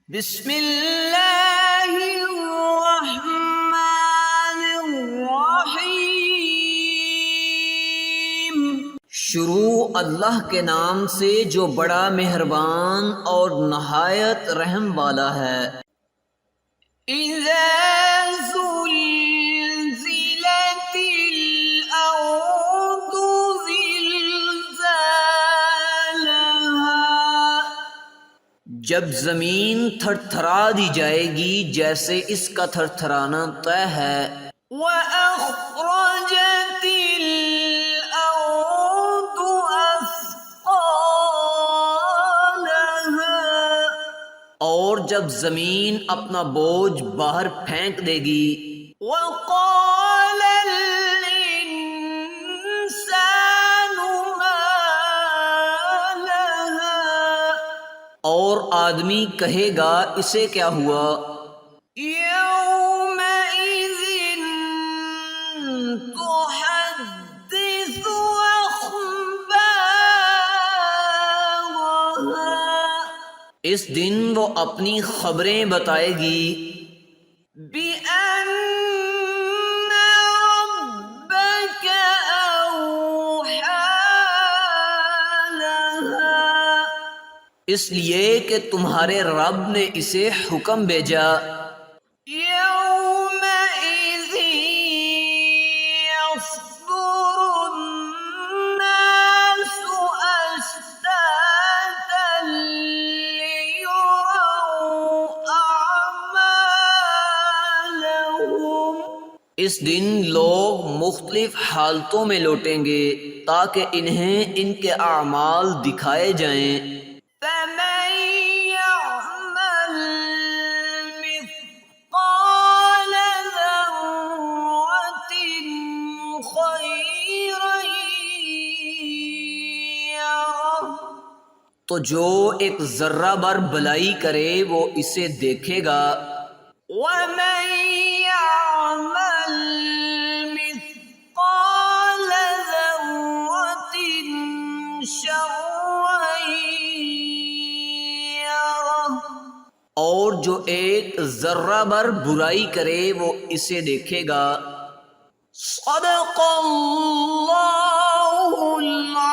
بسم اللہ الرحمن الرحیم۔ شروع اللہ کے نام سے جو بڑا مہربان اور نہایت رحم والا ہے۔ اذا زلزلت الارض زلزالها، جب زمین تھر تھرا دی جائے گی جیسے اس کا تھر تھرانا طے ہے۔ وَأَخْرَجَتِ الْأَرْضُ أَثْقَالَهَا، اور جب زمین اپنا بوجھ باہر پھینک دے گی۔ وَقَالَ الْإِنسَانُ مَا لَهَا، اور آدمی کہے گا اسے کیا ہوا۔ يَوْمَئِذٍ تُحَدِّثُ أَخْبَارَهَا، اس دن وہ اپنی خبریں بتائے گی۔ بِأَنَّ رَبَّكَ أَوْحَىٰ لَهَا، اس لیے کہ تمہارے رب نے اسے حکم بھیجا۔ يَوْمَئِذٍ يَصْدُرُ النَّاسُ أَشْتَاتًا لِيُرَوْا أَعْمَالَهُمْ، اس دن لوگ مختلف حالتوں میں لوٹیں گے تاکہ انہیں ان کے اعمال دکھائے جائیں۔ فَمَن يَعْمَلْ مِثْقَالَ ذَرَّةٍ خَيْرًا يَرَهُ، تو جو ایک ذرہ بھر بھلائی کرے وہ اسے دیکھے گا۔ وَمَن يَعْمَلْ مِثْقَالَ ذَرَّةٍ شَرًّا يَرَهُ، اور جو ایک ذرہ بھر برائی کرے وہ اسے دیکھے گا۔ صدق اللہ العظیم۔